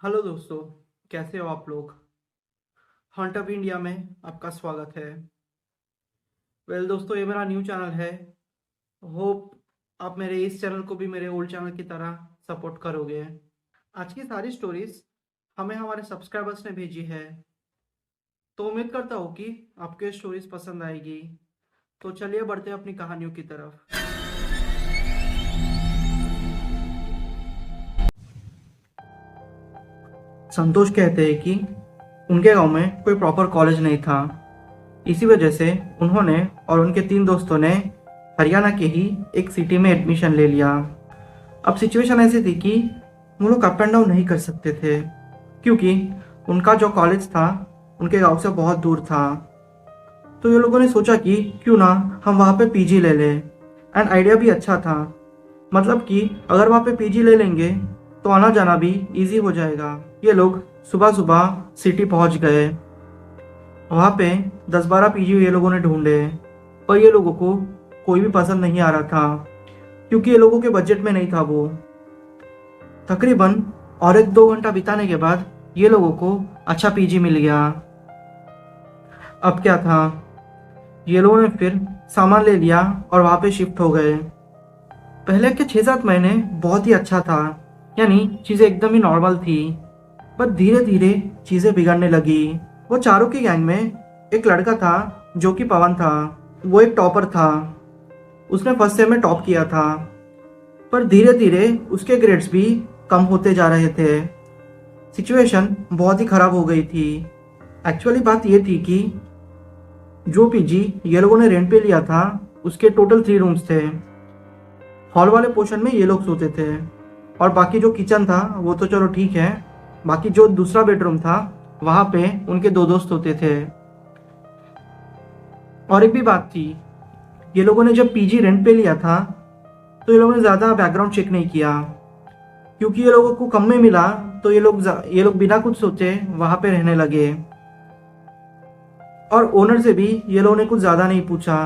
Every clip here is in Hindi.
हेलो दोस्तों, कैसे हो आप लोग। हंट अप इंडिया में आपका स्वागत है। दोस्तों, ये मेरा न्यू चैनल है। होप आप मेरे इस चैनल को भी मेरे ओल्ड चैनल की तरह सपोर्ट करोगे। आज की सारी स्टोरीज हमें हमारे सब्सक्राइबर्स ने भेजी है, तो उम्मीद करता हूँ कि आपको ये स्टोरीज पसंद आएगी। तो चलिए बढ़ते हैं अपनी कहानियों की तरफ। संतोष कहते हैं कि उनके गांव में कोई प्रॉपर कॉलेज नहीं था। इसी वजह से उन्होंने और उनके 3 दोस्तों ने हरियाणा के ही एक सिटी में एडमिशन ले लिया। अब सिचुएशन ऐसी थी कि वो लोग अप एंड डाउन नहीं कर सकते थे, क्योंकि उनका जो कॉलेज था उनके गांव से बहुत दूर था। तो ये लोगों ने सोचा कि क्यों ना हम वहाँ पे पीजी ले लें। एंड आइडिया भी अच्छा था, मतलब कि अगर वहाँ पे पीजी ले लेंगे तो आना जाना भी इजी हो जाएगा। ये लोग सुबह सुबह सिटी पहुँच गए। वहाँ पे 10-12 पीजी ये लोगों ने ढूंढे, पर ये लोगों को कोई भी पसंद नहीं आ रहा था, क्योंकि ये लोगों के बजट में नहीं था वो। तकरीबन और 1-2 घंटा बिताने के बाद ये लोगों को अच्छा पीजी मिल गया। अब क्या था, ये लोगों ने फिर सामान ले लिया और वहाँ पे शिफ्ट हो गए। पहले के 6-7 महीने बहुत ही अच्छा था, यानी चीज़ें एकदम ही नॉर्मल थी। पर धीरे धीरे चीज़ें बिगड़ने लगी। वो चारों की गैंग में एक लड़का था जो कि पवन था। वो एक टॉपर था, उसने फर्स्ट सेम में टॉप किया था। पर धीरे धीरे उसके ग्रेड्स भी कम होते जा रहे थे। सिचुएशन बहुत ही खराब हो गई थी। एक्चुअली बात ये थी कि जो पीजी ये लोगों ने रेंट पे लिया था उसके टोटल 3 रूम्स थे। हॉल वाले पोर्शन में ये लोग सोते थे, और बाकी जो किचन था वो तो चलो ठीक है, बाकी जो दूसरा बेडरूम था वहाँ पे उनके 2 दोस्त होते थे। और एक भी बात थी, ये लोगों ने जब पीजी रेंट पे लिया था तो ये लोगों ने ज़्यादा बैकग्राउंड चेक नहीं किया, क्योंकि ये लोगों को कम में मिला तो ये लोग बिना कुछ सोचे वहाँ पे रहने लगे। और ओनर से भी ये लोगों ने कुछ ज़्यादा नहीं पूछा।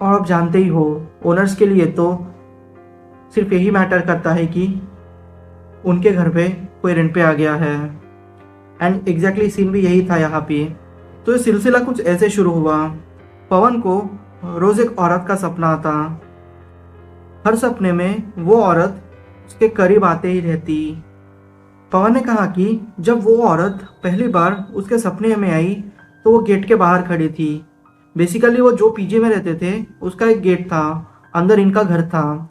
और आप जानते ही हो, ओनर्स के लिए तो सिर्फ यही मैटर करता है कि उनके घर पे कोई रेंट पे आ गया है। एंड एग्जैक्टली सीन भी यही था यहाँ पे। तो ये सिलसिला कुछ ऐसे शुरू हुआ। पवन को रोज एक औरत का सपना आता। हर सपने में वो औरत उसके करीब आते ही रहती। पवन ने कहा कि जब वो औरत पहली बार उसके सपने में आई तो वो गेट के बाहर खड़ी थी। बेसिकली वो जो पीजी में रहते थे उसका एक गेट था, अंदर इनका घर था।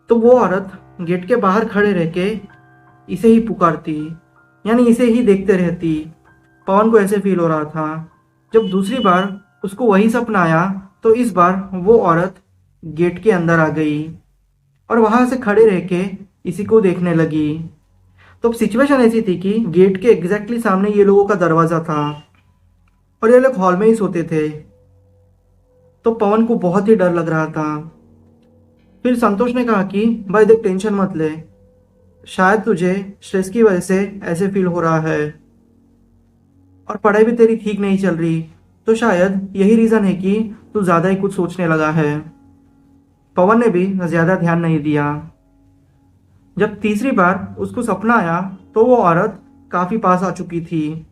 तो वो औरत गेट के बाहर खड़े रह के इसे ही पुकारती, यानी इसे ही देखते रहती। पवन को ऐसे फील हो रहा था। जब दूसरी बार उसको वही सपना आया तो इस बार वो औरत गेट के अंदर आ गई और वहां से खड़े रह के इसी को देखने लगी। तो अब सिचुएशन ऐसी थी कि गेट के एग्जैक्टली सामने ये लोगों का दरवाजा था और ये लोग हॉल में ही सोते थे। तो पवन को बहुत ही डर लग रहा था। फिर संतोष ने कहा कि भाई देख, टेंशन मत ले, शायद तुझे स्ट्रेस की वजह से ऐसे फील हो रहा है और पढ़ाई भी तेरी ठीक नहीं चल रही, तो शायद यही रीज़न है कि तू ज़्यादा ही कुछ सोचने लगा है। पवन ने भी ज़्यादा ध्यान नहीं दिया। जब तीसरी बार उसको सपना आया तो वो औरत काफ़ी पास आ चुकी थी।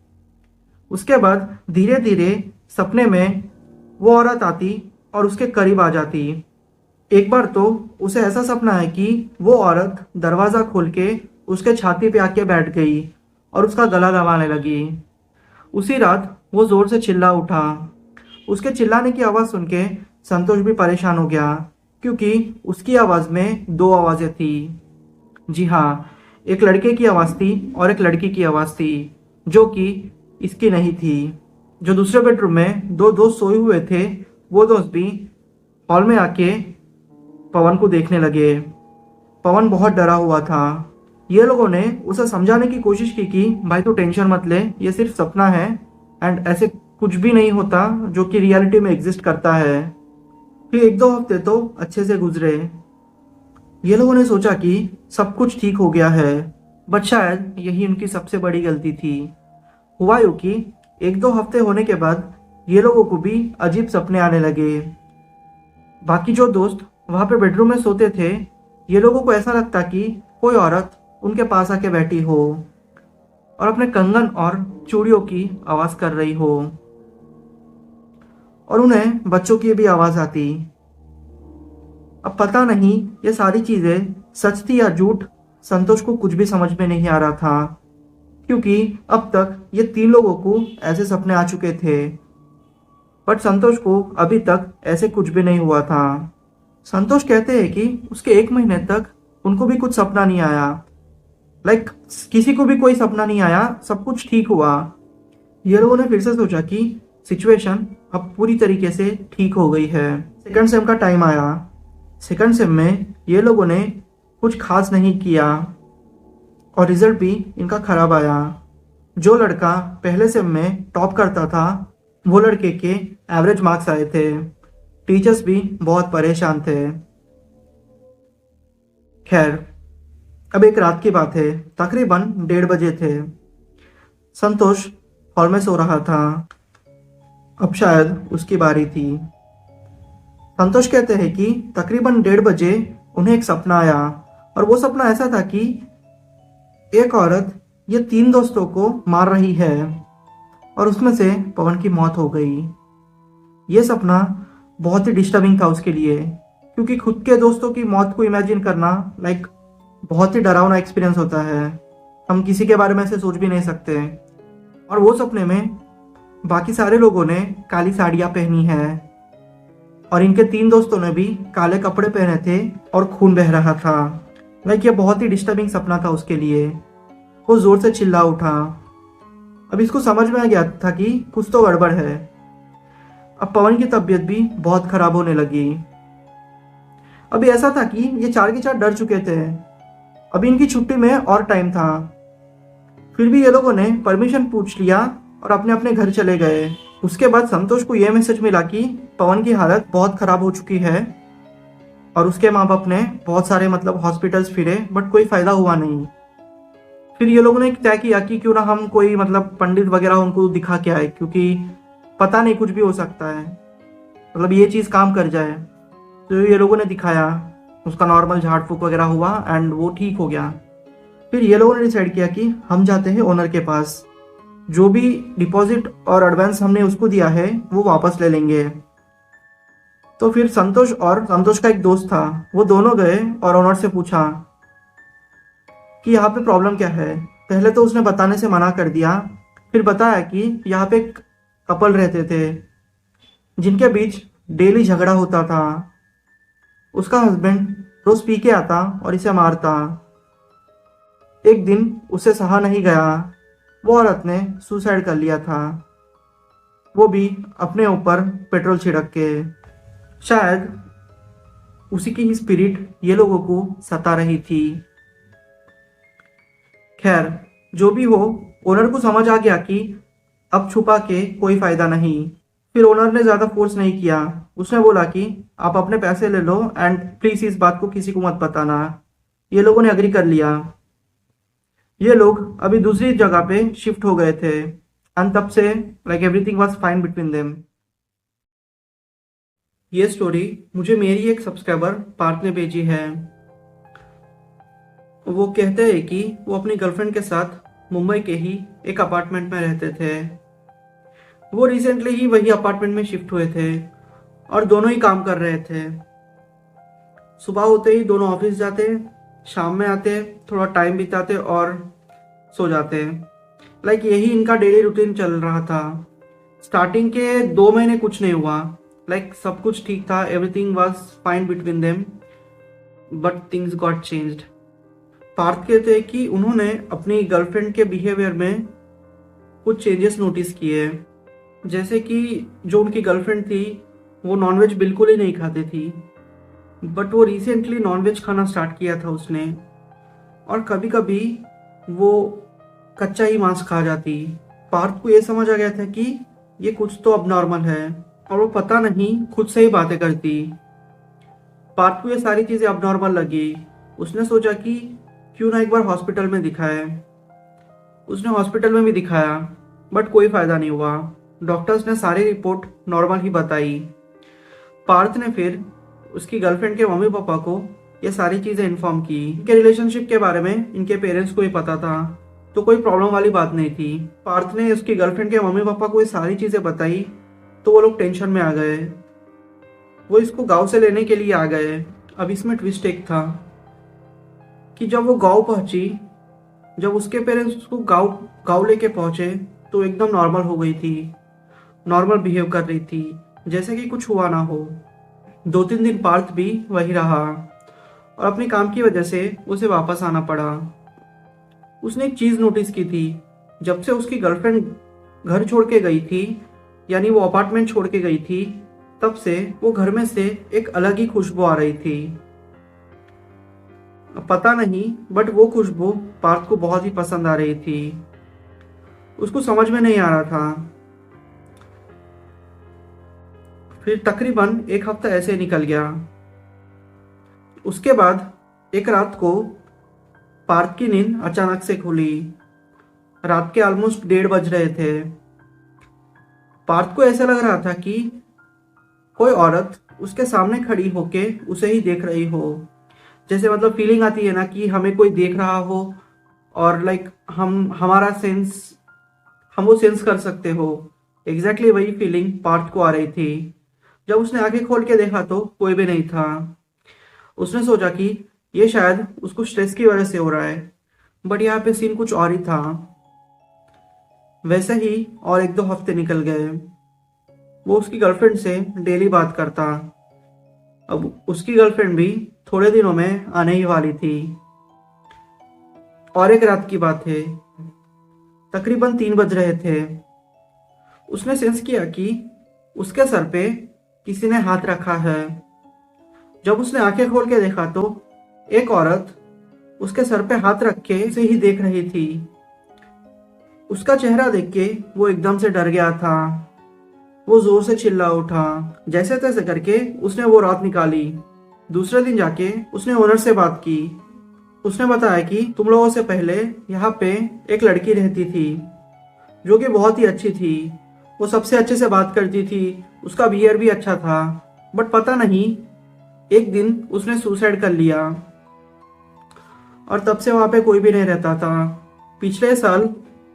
उसके बाद धीरे धीरे सपने में वो औरत आती और उसके करीब आ जाती। एक बार तो उसे ऐसा सपना है कि वो औरत दरवाज़ा खोल के उसके छाती पे आके बैठ गई और उसका गला दबाने लगी। उसी रात वो ज़ोर से चिल्ला उठा। उसके चिल्लाने की आवाज़ सुन के संतोष भी परेशान हो गया, क्योंकि उसकी आवाज़ में 2 आवाज़ें थी। जी हाँ, एक लड़के की आवाज़ थी और एक लड़की की आवाज़ थी, जो कि इसकी नहीं थी। जो दूसरे बेडरूम में 2 दोस्त सोए हुए थे, वो दोस्त भी हॉल में आके पवन को देखने लगे। पवन बहुत डरा हुआ था। ये लोगों ने उसे समझाने की कोशिश की कि भाई तू टेंशन मत ले, ये सिर्फ सपना है एंड ऐसे कुछ भी नहीं होता जो कि रियलिटी में एग्जिस्ट करता है। फिर 1-2 हफ्ते तो अच्छे से गुजरे। ये लोगों ने सोचा कि सब कुछ ठीक हो गया है, बट शायद यही उनकी सबसे बड़ी गलती थी। हुआ यूँ कि 1-2 हफ्ते होने के बाद ये लोगों को भी अजीब सपने आने लगे। बाकी जो दोस्त वहाँ पे बेडरूम में सोते थे, ये लोगों को ऐसा लगता कि कोई औरत उनके पास आके बैठी हो और अपने कंगन और चूड़ियों की आवाज़ कर रही हो और उन्हें बच्चों की भी आवाज़ आती। अब पता नहीं ये सारी चीज़ें सच थी या झूठ, संतोष को कुछ भी समझ में नहीं आ रहा था, क्योंकि अब तक ये 3 लोगों को ऐसे सपने आ चुके थे, बट संतोष को अभी तक ऐसे कुछ भी नहीं हुआ था। संतोष कहते हैं कि उसके 1 महीने तक उनको भी कुछ सपना नहीं आया, लाइक किसी को भी कोई सपना नहीं आया, सब कुछ ठीक हुआ। ये लोगों ने फिर से सोचा कि सिचुएशन अब पूरी तरीके से ठीक हो गई है। सेकंड सेम का टाइम आया। सेकंड सेम में ये लोगों ने कुछ खास नहीं किया और रिजल्ट भी इनका खराब आया। जो लड़का पहले सेम में टॉप करता था, वो लड़के के एवरेज मार्क्स आए थे। टीचर्स भी बहुत परेशान थे। खैर, अब एक रात की बात है, तकरीबन 1:30 बजे थे। संतोष हॉल में सो रहा था। अब शायद उसकी बारी थी। संतोष कहते हैं कि तकरीबन 1:30 बजे उन्हें एक सपना आया और वो सपना ऐसा था कि एक औरत ये 3 दोस्तों को मार रही है और उसमें से पवन की मौत हो गई। ये सपना बहुत ही डिस्टर्बिंग था उसके लिए, क्योंकि खुद के दोस्तों की मौत को इमेजिन करना लाइक बहुत ही डरावना एक्सपीरियंस होता है। हम किसी के बारे में ऐसे सोच भी नहीं सकते। और वो सपने में बाकी सारे लोगों ने काली साड़ियाँ पहनी है और इनके 3 दोस्तों ने भी काले कपड़े पहने थे और खून बह रहा था। लाइक ये बहुत ही डिस्टर्बिंग सपना था उसके लिए। वो जोर से चिल्ला उठा। अब इसको समझ में आ गया था कि कुछ तो गड़बड़ है। अब पवन की तबीयत भी बहुत खराब होने लगी। अभी ऐसा था कि ये 4 के 4 डर चुके थे। अभी इनकी छुट्टी में और टाइम था, फिर भी ये लोगों ने परमिशन पूछ लिया और अपने अपने घर चले गए। उसके बाद संतोष को यह मैसेज मिला कि पवन की हालत बहुत खराब हो चुकी है और उसके माँ बाप ने बहुत सारे हॉस्पिटल्स फिरे, बट कोई फायदा हुआ नहीं। फिर ये लोगों ने तय किया कि क्यों ना हम कोई पंडित वगैरह उनको दिखा के आए, क्योंकि पता नहीं कुछ भी हो सकता है, ये चीज़ काम कर जाए। तो ये लोगों ने दिखाया, उसका नॉर्मल झाड़ फूक वगैरह हुआ एंड वो ठीक हो गया। फिर ये लोगों ने डिसाइड किया कि हम जाते हैं ओनर के पास, जो भी डिपॉजिट और एडवांस हमने उसको दिया है वो वापस ले लेंगे। तो फिर संतोष और संतोष का एक दोस्त था, वो दोनों गए और ओनर से पूछा कि यहाँ पे प्रॉब्लम क्या है। पहले तो उसने बताने से मना कर दिया, फिर बताया कि यहाँ पे एक कपल रहते थे जिनके बीच डेली झगड़ा होता था। उसका हस्बैंड रोज पी के आता और इसे मारता। एक दिन उसे सहा नहीं गया, वो औरत ने सुसाइड कर लिया था, वो भी अपने ऊपर पेट्रोल छिड़क के। शायद उसी की ही स्पिरिट ये लोगों को सता रही थी। खैर, जो भी हो, ओनर को समझ आ गया कि अब छुपा के कोई फायदा नहीं। फिर ओनर ने ज़्यादा फोर्स नहीं किया। उसने बोला कि आप अपने पैसे ले लो एंड प्लीज़ इस बात को किसी को मत बताना। ये लोगों ने अग्री कर लिया। ये लोग अभी दूसरी जगह पे शिफ्ट हो गए थे एंड तब से everything was fine between them. ये स्टोरी मुझे मेरी एक सब्सक्राइबर पार्थ ने भेजी है। वो कहते हैं कि वो अपनी गर्लफ्रेंड के साथ मुंबई के ही एक अपार्टमेंट में रहते थे। वो रिसेंटली ही वही अपार्टमेंट में शिफ्ट हुए थे और दोनों ही काम कर रहे थे। सुबह होते ही दोनों ऑफिस जाते, शाम में आते, थोड़ा टाइम बिताते और सो जाते। यही इनका डेली रूटीन चल रहा था। स्टार्टिंग के 2 महीने कुछ नहीं हुआ, सब कुछ ठीक था, everything was fine between them, but things got changed. Parth कहते हैं कि उन्होंने अपनी गर्लफ्रेंड के बिहेवियर में कुछ चेंजेस नोटिस किए। जैसे कि जो उनकी गर्लफ्रेंड थी वो नॉनवेज बिल्कुल ही नहीं खाती थी, बट वो रिसेंटली नॉनवेज खाना स्टार्ट किया था उसने, और कभी कभी वो कच्चा ही मांस खा जाती। पार्थ को ये समझ आ गया था कि ये कुछ तो अब नॉर्मल है और वो पता नहीं खुद से ही बातें करती। पार्थ को ये सारी चीज़ें अब नॉर्मल लगी। उसने सोचा कि क्यों ना एक बार हॉस्पिटल में दिखाए। उसने हॉस्पिटल में भी दिखाया, बट कोई फायदा नहीं हुआ। डॉक्टर्स ने सारी रिपोर्ट नॉर्मल ही बताई। पार्थ ने फिर उसकी गर्लफ्रेंड के मम्मी पापा को ये सारी चीज़ें इन्फॉर्म की। इनके रिलेशनशिप के बारे में इनके पेरेंट्स को ही पता था, तो कोई प्रॉब्लम वाली बात नहीं थी। पार्थ ने उसकी गर्लफ्रेंड के मम्मी पापा को ये सारी चीज़ें बताई तो वो लोग टेंशन में आ गए। वो इसको गांव से लेने के लिए आ गए। अब इसमें ट्विस्ट एक था कि जब वो गांव पहुंची, जब उसके पेरेंट्स उसको गांव गांव लेके पहुंचे तो एकदम नॉर्मल हो गई थी, नॉर्मल बिहेव कर रही थी, जैसे कि कुछ हुआ ना हो। 2-3 दिन पार्थ भी वही रहा और अपने काम की वजह से उसे वापस आना पड़ा। उसने एक चीज़ नोटिस की थी, जब से उसकी गर्लफ्रेंड घर छोड़ के गई थी, यानी वो अपार्टमेंट छोड़ के गई थी, तब से वो घर में से एक अलग ही खुशबू आ रही थी। पता नहीं, बट वो खुशबू पार्थ को बहुत ही पसंद आ रही थी। उसको समझ में नहीं आ रहा था। फिर तकरीबन 1 हफ्ता ऐसे निकल गया। उसके बाद एक रात को पार्थ की नींद अचानक से खुली। रात के ऑलमोस्ट 1:30 बज रहे थे। पार्थ को ऐसा लग रहा था कि कोई औरत उसके सामने खड़ी होके उसे ही देख रही हो। जैसे मतलब फीलिंग आती है ना कि हमें कोई देख रहा हो और लाइक हम वो सेंस कर सकते हो। एग्जैक्टली वही फीलिंग पार्थ को आ रही थी। जब उसने आंखें खोल के देखा तो कोई भी नहीं था। उसने सोचा कि ये शायद उसको स्ट्रेस की वजह से हो रहा है, बट यहाँ पे सीन कुछ और ही था। वैसे ही और 1-2 हफ्ते निकल गए। वो उसकी गर्लफ्रेंड से डेली बात करता। अब उसकी गर्लफ्रेंड भी थोड़े दिनों में आने ही वाली थी। और एक रात की बात है, तकरीबन 3 बज रहे थे। उसने सेंस किया कि उसके सर पे किसी ने हाथ रखा है। जब उसने आंखें खोल के देखा तो एक औरत उसके सर पे हाथ रख के उसे ही देख रही थी। उसका चेहरा देख के वो एकदम से डर गया था। वो जोर से चिल्ला उठा। जैसे तैसे करके उसने वो रात निकाली। दूसरे दिन जाके उसने ओनर से बात की। उसने बताया कि तुम लोगों से पहले यहाँ पे एक लड़की रहती थी जो कि बहुत ही अच्छी थी। वो सबसे अच्छे से बात करती थी, उसका बिहेवियर भी अच्छा था, बट पता नहीं एक दिन उसने सुसाइड कर लिया और तब से वहाँ पे कोई भी नहीं रहता था। पिछले साल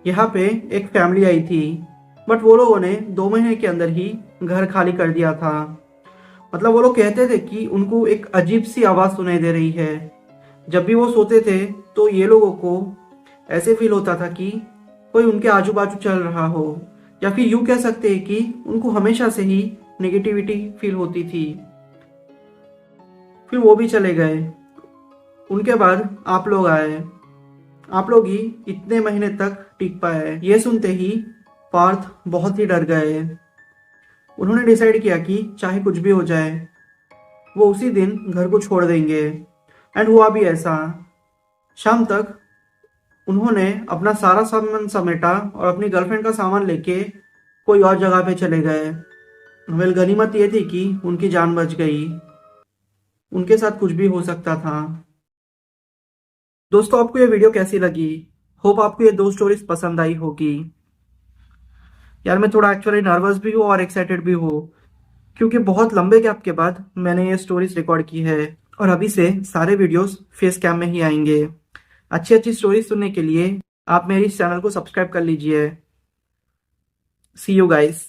यहाँ पे एक फैमिली आई थी, बट वो लोगों ने 2 महीने के अंदर ही घर खाली कर दिया था। मतलब वो लोग कहते थे कि उनको एक अजीब सी आवाज़ सुनाई दे रही है। जब भी वो सोते थे तो ये लोगों को ऐसे फील होता था कि कोई उनके आजू बाजू चल रहा हो, या फिर यूँ कह सकते हैं कि उनको हमेशा से ही नेगेटिविटी फील होती थी। फिर वो भी चले गए। उनके बाद आप लोग आए। आप लोग ही इतने महीने तक टिक पाए। ये सुनते ही पार्थ बहुत ही डर गए। उन्होंने डिसाइड किया कि चाहे कुछ भी हो जाए वो उसी दिन घर को छोड़ देंगे। एंड हुआ भी ऐसा। शाम तक उन्होंने अपना सारा सामान समेटा और अपनी गर्लफ्रेंड का सामान लेके कोई और जगह पे चले गए। वेल, गनीमत ये थी कि उनकी जान बच गई। उनके साथ कुछ भी हो सकता था। दोस्तों, आपको ये वीडियो कैसी लगी? होप आपको ये 2 स्टोरीज पसंद आई होगी। यार, मैं थोड़ा एक्चुअली नर्वस भी हूँ और एक्साइटेड भी हूँ, क्योंकि बहुत लंबे गैप के बाद मैंने ये स्टोरीज रिकॉर्ड की है और अभी से सारे वीडियोस फेस कैम में ही आएंगे। अच्छी अच्छी स्टोरीज सुनने के लिए आप मेरे इस चैनल को सब्सक्राइब कर लीजिए। सी यू गाइस।